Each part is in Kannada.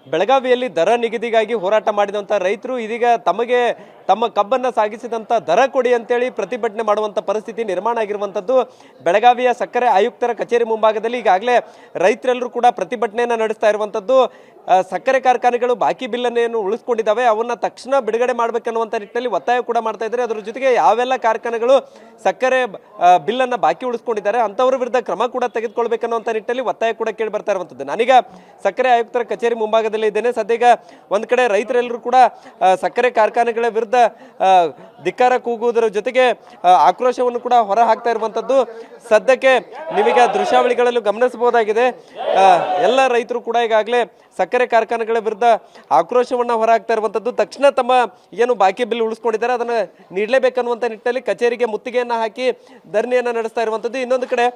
ಬೆಳಗಾವಿಯಲ್ಲಿ ದರ ನಿಗದಿಗಾಗಿ ಹೋರಾಟ ಮಾಡಿದಂಥ ರೈತರು ಇದೀಗ ತಮಗೆ ತಮ್ಮ ಕಬ್ಬನ್ನು ಸಾಗಿಸಿದಂಥ ದರ ಕೊಡಿ ಅಂತೇಳಿ ಪ್ರತಿಭಟನೆ ಮಾಡುವಂಥ ಪರಿಸ್ಥಿತಿ ನಿರ್ಮಾಣ ಆಗಿರುವಂಥದ್ದು. ಬೆಳಗಾವಿಯ ಸಕ್ಕರೆ ಆಯುಕ್ತರ ಕಚೇರಿ ಮುಂಭಾಗದಲ್ಲಿ ಈಗಾಗಲೇ ರೈತರೆಲ್ಲರೂ ಕೂಡ ಪ್ರತಿಭಟನೆಯನ್ನು ನಡೆಸ್ತಾ ಇರುವಂಥದ್ದು. ಸಕ್ಕರೆ ಕಾರ್ಖಾನೆಗಳು ಬಾಕಿ ಬಿಲ್ಲನ್ನೇನು ಉಳಿಸ್ಕೊಂಡಿದ್ದಾವೆ ಅವನ್ನ ತಕ್ಷಣ ಬಿಡುಗಡೆ ಮಾಡಬೇಕನ್ನುವಂಥ ನಿಟ್ಟಿನಲ್ಲಿ ಒತ್ತಾಯ ಕೂಡ ಮಾಡ್ತಾ ಇದ್ದಾರೆ. ಅದರ ಜೊತೆಗೆ ಯಾವೆಲ್ಲ ಕಾರ್ಖಾನೆಗಳು ಸಕ್ಕರೆ ಬಿಲ್ಲನ್ನು ಬಾಕಿ ಉಳಿಸ್ಕೊಂಡಿದ್ದಾರೆ ಅಂಥವ್ರ ವಿರುದ್ಧ ಕ್ರಮ ಕೂಡ ತೆಗೆದುಕೊಳ್ಬೇಕನ್ನುವಂಥ ನಿಟ್ಟಿನಲ್ಲಿ ಒತ್ತಾಯ ಕೂಡ ಕೇಳಿ ಬರ್ತಾ ಇರುವಂಥದ್ದು. ನಾನೀಗ ಸಕ್ಕರೆ ಆಯುಕ್ತರ ಕಚೇರಿ ಮುಂಭಾಗದಲ್ಲಿ ಇದ್ದೇನೆ. ಸದ್ಯಗ ಒಂದು ಕಡೆ ರೈತರೆಲ್ಲರೂ ಕೂಡ ಸಕ್ಕರೆ ಕಾರ್ಖಾನೆಗಳ ವಿರುದ್ಧ ಧಿಕ್ಕಾರ ಕೂಗುವುದರ ಜೊತೆಗೆ ಆಕ್ರೋಶವನ್ನು ಕೂಡ ಹೊರ ಹಾಕ್ತಾ ಇರುವಂಥದ್ದು. ಸದ್ಯಕ್ಕೆ ನೀವೀಗ ದೃಶ್ಯಾವಳಿಗಳಲ್ಲೂ ಗಮನಿಸಬಹುದಾಗಿದೆ. ಎಲ್ಲ ರೈತರು ಕೂಡ ಈಗಾಗಲೇ ಸಕ್ಕರೆ ಕಾರ್ಖಾನೆಗಳ ವಿರುದ್ಧ ಆಕ್ರೋಶವನ್ನು ಹೊರಹಾಕ್ತಾ ಇರುವಂಥದ್ದು. ತಕ್ಷಣ ತಮ್ಮ ಏನು ಬಾಕಿ ಬಿಲ್ ಉಳಿಸ್ಕೊಂಡಿದ್ದಾರೆ ಅದನ್ನು ನೀಡಲೇಬೇಕನ್ನುವಂಥ ನಿಟ್ಟಿನಲ್ಲಿ ಕಚೇರಿಗೆ ಮುತ್ತಿಗೆಯನ್ನು ಹಾಕಿ ಧರಣಿಯನ್ನು ನಡೆಸ್ತಾ ಇರುವಂಥದ್ದು. ಇನ್ನೊಂದು ಕಡೆ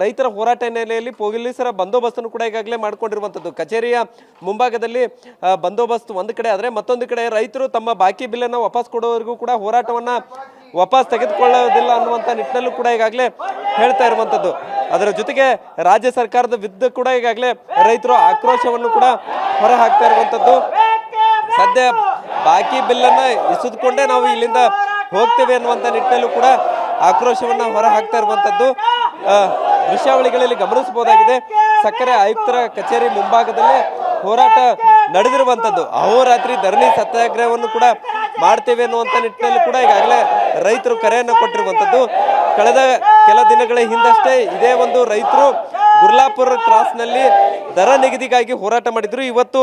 ರೈತರ ಹೋರಾಟ ಹಿನ್ನೆಲೆಯಲ್ಲಿ ಪೊಲೀಸರ ಬಂದೋಬಸ್ತನ್ನು ಕೂಡ ಈಗಾಗಲೇ ಮಾಡಿಕೊಂಡಿರುವಂಥದ್ದು. ಕಚೇರಿಯ ಮುಂಭಾಗದಲ್ಲಿ ಬಂದೋಬಸ್ತ್ ಒಂದು ಕಡೆ ಆದರೆ ಮತ್ತೊಂದು ಕಡೆ ರೈತರು ತಮ್ಮ ಬಾಕಿ ಬಿಲ್ಲನ್ನು ವಾಪಸ್ ಕೊಡೋವರೆಗೂ ಕೂಡ ಹೋರಾಟವನ್ನು ವಾಪಸ್ ತೆಗೆದುಕೊಳ್ಳೋದಿಲ್ಲ ಅನ್ನುವಂಥ ನಿಟ್ಟಿನಲ್ಲೂ ಕೂಡ ಈಗಾಗಲೇ ಹೇಳ್ತಾ ಇರುವಂಥದ್ದು. ಅದರ ಜೊತೆಗೆ ರಾಜ್ಯ ಸರ್ಕಾರದ ವಿರುದ್ಧ ಕೂಡ ಈಗಾಗಲೇ ರೈತರು ಆಕ್ರೋಶವನ್ನು ಕೂಡ ಹೊರ ಹಾಕ್ತಾ ಇರುವಂಥದ್ದು. ಸದ್ಯ ಬಾಕಿ ಬಿಲ್ಲನ್ನು ಇಸಿದುಕೊಂಡೇ ನಾವು ಇಲ್ಲಿಂದ ಹೋಗ್ತೇವೆ ಅನ್ನುವಂಥ ನಿಟ್ಟಿನಲ್ಲೂ ಕೂಡ ಆಕ್ರೋಶವನ್ನು ಹೊರ ಹಾಕ್ತಾ ಇರುವಂಥದ್ದು ದೃಶ್ಯಾವಳಿಗಳಲ್ಲಿ ಗಮನಿಸಬಹುದಾಗಿದೆ. ಸಕ್ಕರೆ ಆಯುಕ್ತರ ಕಚೇರಿ ಮುಂಭಾಗದಲ್ಲೇ ಹೋರಾಟ ನಡೆದಿರುವಂಥದ್ದು. ಅಹೋರಾತ್ರಿ ಧರಣಿ ಸತ್ಯಾಗ್ರಹವನ್ನು ಕೂಡ ಮಾಡ್ತೇವೆ ಅನ್ನುವಂಥ ನಿಟ್ಟಿನಲ್ಲಿ ಕೂಡ ಈಗಾಗಲೇ ರೈತರು ಕರೆಯನ್ನು ಕೊಟ್ಟಿರುವಂಥದ್ದು. ಕಳೆದ ಕೆಲ ದಿನಗಳ ಹಿಂದಷ್ಟೇ ಇದೇ ಒಂದು ರೈತರು ಗುರ್ಲಾಪುರ ಕ್ರಾಸ್ನಲ್ಲಿ ದರ ನಿಗದಿಗಾಗಿ ಹೋರಾಟ ಮಾಡಿದ್ರು. ಇವತ್ತು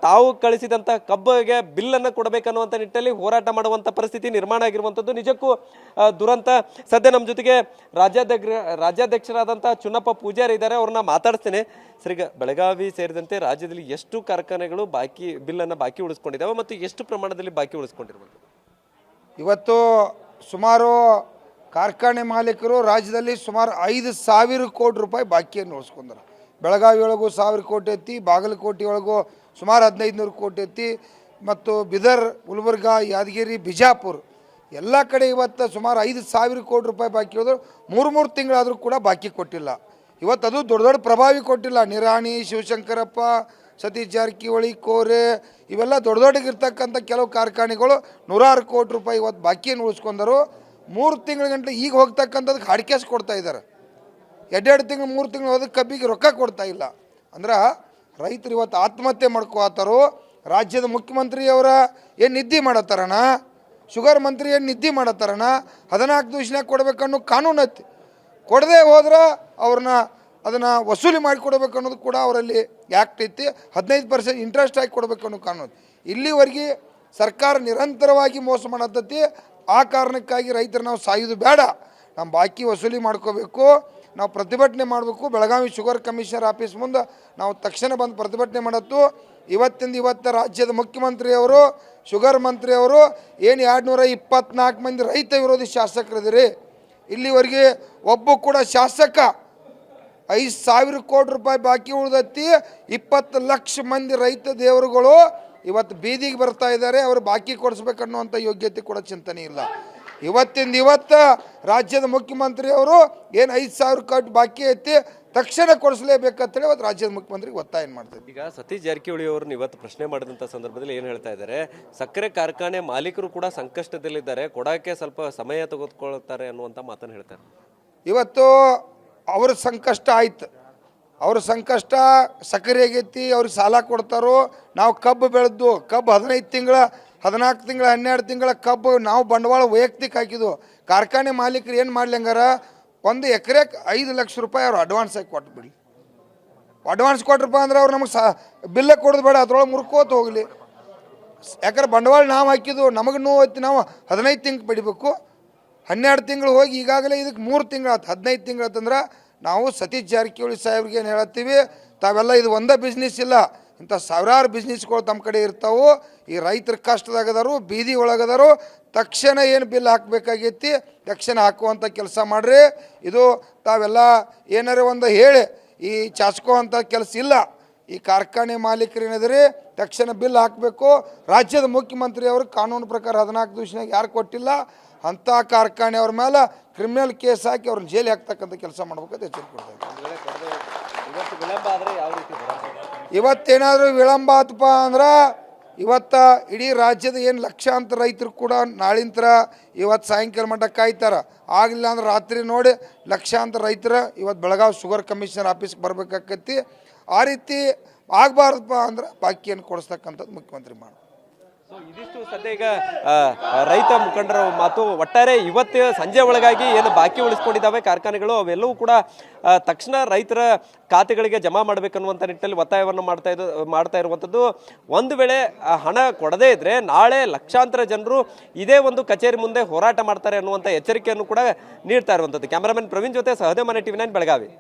ತಾವು ಕಳಿಸಿದಂಥ ಕಬ್ಬಿಗೆ ಬಿಲ್ಲನ್ನು ಕೊಡಬೇಕನ್ನುವಂಥ ನಿಟ್ಟಿನಲ್ಲಿ ಹೋರಾಟ ಮಾಡುವಂಥ ಪರಿಸ್ಥಿತಿ ನಿರ್ಮಾಣ ಆಗಿರುವಂಥದ್ದು. ನಿಜಕ್ಕೂ ದುರಂತ. ಸದ್ಯ ನಮ್ಮ ಜೊತೆಗೆ ರಾಜ್ಯಾಧ್ಯಕ್ಷರಾದಂಥ ಚುನ್ನಪ್ಪ ಪೂಜಾರಿ ಇದ್ದಾರೆ, ಅವ್ರನ್ನ ಮಾತಾಡ್ತೇನೆ. ಸರಿಗ ಬೆಳಗಾವಿ ಸೇರಿದಂತೆ ರಾಜ್ಯದಲ್ಲಿ ಎಷ್ಟು ಕಾರ್ಖಾನೆಗಳು ಬಿಲ್ಲನ್ನು ಬಾಕಿ ಉಳಿಸ್ಕೊಂಡಿದ್ದಾವೆ ಮತ್ತು ಎಷ್ಟು ಪ್ರಮಾಣದಲ್ಲಿ ಬಾಕಿ ಉಳಿಸ್ಕೊಂಡಿರ್ಬೋದು? ಇವತ್ತು ಸುಮಾರು ಕಾರ್ಖಾನೆ ಮಾಲೀಕರು ರಾಜ್ಯದಲ್ಲಿ ಸುಮಾರು 5,000 ಕೋಟಿ ರೂಪಾಯಿ ಬಾಕಿಯನ್ನು ಉಳಿಸ್ಕೊಂಡ್ರು. ಬೆಳಗಾವಿ ಒಳಗೂ 1,000 ಕೋಟಿ ಐತಿ, ಬಾಗಲಕೋಟೆ ಒಳಗೂ ಸುಮಾರು 1,500 ಕೋಟಿ ಐತಿ, ಮತ್ತು ಬಿದರ್, ಗುಲ್ಬರ್ಗಾ, ಯಾದಗಿರಿ, ಬಿಜಾಪುರ ಎಲ್ಲ ಕಡೆ ಇವತ್ತು ಸುಮಾರು 5,000 ಕೋಟಿ ರೂಪಾಯಿ ಬಾಕಿ ಹೋದ್ರು. 3 ತಿಂಗಳಾದರೂ ಕೂಡ ಬಾಕಿ ಕೊಟ್ಟಿಲ್ಲ. ಇವತ್ತು ಅದು ದೊಡ್ಡ ದೊಡ್ಡ ಪ್ರಭಾವಿ ಕೊಟ್ಟಿಲ್ಲ. ನಿರಾಣಿ, ಶಿವಶಂಕರಪ್ಪ, ಸತೀಶ್ ಜಾರಕಿಹೊಳಿ, ಕೋರೆ ಇವೆಲ್ಲ ದೊಡ್ಡಗಿರ್ತಕ್ಕಂಥ ಕೆಲವು ಕಾರ್ಖಾನೆಗಳು 100 ಕೋಟಿ ರೂಪಾಯಿ ಇವತ್ತು ಬಾಕಿಯನ್ನು ಉಳಿಸ್ಕೊಂಡರು. 3 ತಿಂಗಳ ಗಂಟೆ ಈಗ ಹೋಗ್ತಕ್ಕಂಥದ್ದು ಹಾಡ್ಕ್ಯಾಸ್ ಕೊಡ್ತಾ ಇದ್ದಾರೆ. 2 ತಿಂಗಳು 3 ತಿಂಗಳು ಹೋದಕ್ಕೆ ಕಬ್ಬಿಗೆ ರೊಕ್ಕ ಕೊಡ್ತಾ ಇಲ್ಲ. ಅಂದ್ರೆ ರೈತರು ಇವತ್ತು ಆತ್ಮಹತ್ಯೆ ಮಾಡ್ಕೋತಾರೋ. ರಾಜ್ಯದ ಮುಖ್ಯಮಂತ್ರಿಯವರ ಏನು ನಿದ್ದೆ ಮಾಡತ್ತಾರಣ, ಶುಗರ್ ಮಂತ್ರಿ ಏನು ನಿದ್ದೆ ಮಾಡತ್ತಾರಣ, 14 ದಿವಸನಾಗ ಕೊಡಬೇಕನ್ನೋ ಕಾನೂನು ಐತಿ. ಕೊಡದೆ ಹೋದ್ರೆ ಅವ್ರನ್ನ ಅದನ್ನು ವಸೂಲಿ ಮಾಡಿಕೊಡ್ಬೇಕು ಅನ್ನೋದು ಕೂಡ ಅವರಲ್ಲಿ ಆ್ಯಕ್ಟ್ ಐತಿ. 15% ಇಂಟ್ರೆಸ್ಟ್ ಆಗಿ ಕೊಡಬೇಕು ಅನ್ನೋ ಕಾನೂನು. ಇಲ್ಲಿವರೆಗೆ ಸರ್ಕಾರ ನಿರಂತರವಾಗಿ ಮೋಸ ಮಾಡತ್ತೈತಿ. ಆ ಕಾರಣಕ್ಕಾಗಿ ರೈತರು ನಾವು ಸಾಯೋದು ಬೇಡ, ನಮ್ಮ ಬಾಕಿ ವಸೂಲಿ ಮಾಡ್ಕೋಬೇಕು, ನಾವು ಪ್ರತಿಭಟನೆ ಮಾಡಬೇಕು. ಬೆಳಗಾವಿ ಶುಗರ್ ಕಮಿಷನರ್ ಆಫೀಸ್ ಮುಂದೆ ನಾವು ತಕ್ಷಣ ಬಂದು ಪ್ರತಿಭಟನೆ ಮಾಡತ್ತು. ಇವತ್ತು ರಾಜ್ಯದ ಮುಖ್ಯಮಂತ್ರಿಯವರು, ಶುಗರ್ ಮಂತ್ರಿಯವರು ಏನು 224 ಮಂದಿ ರೈತ ವಿರೋಧಿ ಶಾಸಕರಿದ್ದೀರಿ. ಇಲ್ಲಿವರೆಗೆ ಒಬ್ಬ ಕೂಡ ಶಾಸಕ 5,000 ಕೋಟಿ ರೂಪಾಯಿ ಬಾಕಿ ಉಳಿದತ್ತಿ. 20 ಲಕ್ಷ ಮಂದಿ ರೈತ ದೇವರುಗಳು ಇವತ್ತು ಬೀದಿಗೆ ಬರ್ತಾ ಇದ್ದಾರೆ. ಅವರು ಬಾಕಿ ಕೊಡಿಸ್ಬೇಕನ್ನುವಂಥ ಯೋಗ್ಯತೆ ಕೂಡ ಚಿಂತನೆ ಇಲ್ಲ. ಇವತ್ತು ರಾಜ್ಯದ ಮುಖ್ಯಮಂತ್ರಿಯವರು ಏನು 5,000 ಕೋಟಿ ಬಾಕಿ ಐತಿ ತಕ್ಷಣ ಕೊಡಿಸಲೇಬೇಕಂತೇಳಿ ಇವತ್ತು ರಾಜ್ಯದ ಮುಖ್ಯಮಂತ್ರಿಗೆ ಒತ್ತಾಯ ಮಾಡ್ತಾರೆ. ಈಗ ಸತೀಶ್ ಜಾರಕಿಹೊಳಿ ಅವ್ರನ್ನ ಇವತ್ತು ಪ್ರಶ್ನೆ ಮಾಡಿದಂಥ ಸಂದರ್ಭದಲ್ಲಿ ಏನು ಹೇಳ್ತಾ ಇದ್ದಾರೆ, ಸಕ್ಕರೆ ಕಾರ್ಖಾನೆ ಮಾಲೀಕರು ಕೂಡ ಸಂಕಷ್ಟದಲ್ಲಿದ್ದಾರೆ, ಕೊಡೋಕ್ಕೆ ಸ್ವಲ್ಪ ಸಮಯ ತೆಗೆದುಕೊಳ್ತಾರೆ ಅನ್ನುವಂಥ ಮಾತನ್ನು ಹೇಳ್ತಾರೆ. ಇವತ್ತು ಅವ್ರ ಸಂಕಷ್ಟ ಆಯ್ತು. ಅವ್ರ ಸಂಕಷ್ಟ ಸಕ್ಕರೆ ಆಗೈತಿ, ಅವ್ರಿಗೆ ಸಾಲ ಕೊಡ್ತಾರೋ. ನಾವು ಕಬ್ಬು ಬೆಳೆದು 15 ತಿಂಗಳ 14 ತಿಂಗಳ 12 ತಿಂಗಳ ಕಬ್ಬು ನಾವು ಬಂಡವಾಳ ವೈಯಕ್ತಿಕ ಹಾಕಿದ್ವು. ಕಾರ್ಖಾನೆ ಮಾಲೀಕರು ಏನು ಮಾಡ್ಲಿ ಹಂಗಾರ 1 ಎಕರೆಗೆ 5 ಲಕ್ಷ ರೂಪಾಯಿ ಅವ್ರು ಅಡ್ವಾನ್ಸ್ ಆಗಿ ಕೊಟ್ಬಿಡಿ. ಅಡ್ವಾನ್ಸ್ ಕೊಟ್ರಪ್ಪ ಅಂದ್ರೆ ಅವ್ರು ನಮಗೆ ಬಿಲ್ಲ ಕೊಡೋದು ಬೇಡ, ಅದ್ರೊಳಗೆ ಮುರ್ಕೋತ ಹೋಗಲಿ. ಯಾಕಂದ್ರೆ ಬಂಡವಾಳ ನಾವು ಹಾಕಿದ್ದು ನಮಗೆ ನೋವು ಐತಿ. ನಾವು 15 ತಿಂಗಳು ಪಡಿಬೇಕು. 12 ತಿಂಗಳು ಹೋಗಿ ಈಗಾಗಲೇ ಇದಕ್ಕೆ 3 ತಿಂಗಳು ಆಯ್ತು, 15 ತಿಂಗಳು ಆಯ್ತಂದ್ರೆ ನಾವು ಸತೀಶ್ ಜಾರಕಿಹೊಳಿ ಸಾಹೇಬ್ರಿಗೆ ಏನು ಹೇಳತ್ತೀವಿ, ತಾವೆಲ್ಲ ಇದು ಒಂದೇ ಬಿಸ್ನೆಸ್ ಇಲ್ಲ, ಇಂಥ ಸಾವಿರಾರು ಬಿಸ್ನೆಸ್ಗಳು ತಮ್ಮ ಕಡೆ ಇರ್ತಾವೆ. ಈ ರೈತರ ಕಷ್ಟದಾಗದಾರು, ಬೀದಿ ಒಳಗದಾರು, ತಕ್ಷಣ ಏನು ಬಿಲ್ ಹಾಕಬೇಕಾಗೈತಿ ತಕ್ಷಣ ಹಾಕುವಂಥ ಕೆಲಸ ಮಾಡಿರಿ. ಇದು ತಾವೆಲ್ಲ ಏನಾರ ಒಂದು ಹೇಳಿ ಈ ಚಾಚ್ಕೋ ಅಂಥ ಕೆಲಸ ಇಲ್ಲ. ಈ ಕಾರ್ಖಾನೆ ಮಾಲೀಕರು ಏನಿದ್ರಿ ತಕ್ಷಣ ಬಿಲ್ ಹಾಕಬೇಕು. ರಾಜ್ಯದ ಮುಖ್ಯಮಂತ್ರಿಯವರು ಕಾನೂನು ಪ್ರಕಾರ 14 ದಿವಸನಾಗ ಯಾರು ಕೊಟ್ಟಿಲ್ಲ ಅಂಥ ಕಾರ್ಖಾನೆಯವ್ರ ಮೇಲೆ ಕ್ರಿಮಿನಲ್ ಕೇಸ್ ಹಾಕಿ ಅವ್ರನ್ನ ಜೈಲಿಗೆ ಹಾಕ್ತಕ್ಕಂಥ ಕೆಲಸ ಮಾಡ್ಬೇಕಂತ ಎಚ್ಚರಿಕೆ ಕೊಡ್ತಾರೆ. ಇವತ್ತೇನಾದರೂ ವಿಳಂಬ ಆತಪ್ಪ ಅಂದ್ರೆ ಇವತ್ತು ಇಡೀ ರಾಜ್ಯದ ಏನು ಲಕ್ಷಾಂತರ ರೈತರು ಕೂಡ ನಾಳಿಂತರ ಇವತ್ತು ಸಾಯಂಕಾಲ ಮಟ್ಟ ಕಾಯ್ತಾರೆ. ಆಗಲಿಲ್ಲ ಅಂದ್ರೆ ರಾತ್ರಿ ನೋಡಿ ಲಕ್ಷಾಂತರ ರೈತರ ಇವತ್ತು ಬೆಳಗಾವಿ ಶುಗರ್ ಕಮಿಷನರ್ ಆಫೀಸ್ಗೆ ಬರ್ಬೇಕಾಕತಿ. ಆ ರೀತಿ ಆಗಬಾರ್ದಪ್ಪ ಅಂದ್ರೆ ಬಾಕಿಯನ್ನು ಕೊಡಿಸ್ತಕ್ಕಂಥದ್ದು ಮುಖ್ಯಮಂತ್ರಿ ಮಾಡಿ. ಇದಿಷ್ಟು ಸದ್ಯ ಈಗ ರೈತ ಮುಖಂಡರ ಮಾತು. ಒಟ್ಟಾರೆ ಇವತ್ತು ಸಂಜೆ ಒಳಗಾಗಿ ಏನು ಬಾಕಿ ಉಳಿಸ್ಕೊಂಡಿದ್ದಾವೆ ಕಾರ್ಖಾನೆಗಳು ಅವೆಲ್ಲವೂ ಕೂಡ ತಕ್ಷಣ ರೈತರ ಖಾತೆಗಳಿಗೆ ಜಮಾ ಮಾಡಬೇಕನ್ನುವಂಥ ನಿಟ್ಟಿನಲ್ಲಿ ಒತ್ತಾಯವನ್ನು ಮಾಡ್ತಾ ಇರುವಂಥದ್ದು. ಒಂದು ವೇಳೆ ಹಣ ಕೊಡದೇ ಇದ್ರೆ ನಾಳೆ ಲಕ್ಷಾಂತರ ಜನರು ಇದೇ ಒಂದು ಕಚೇರಿ ಮುಂದೆ ಹೋರಾಟ ಮಾಡ್ತಾರೆ ಅನ್ನುವಂಥ ಎಚ್ಚರಿಕೆಯನ್ನು ಕೂಡ ನೀಡ್ತಾ ಇರುವಂಥದ್ದು. ಕ್ಯಾಮರಾಮನ್ ಪ್ರವೀಣ್ ಜೊತೆ ಸಹದೇವ್ ಮನೆ TV9 ಬೆಳಗಾವಿ.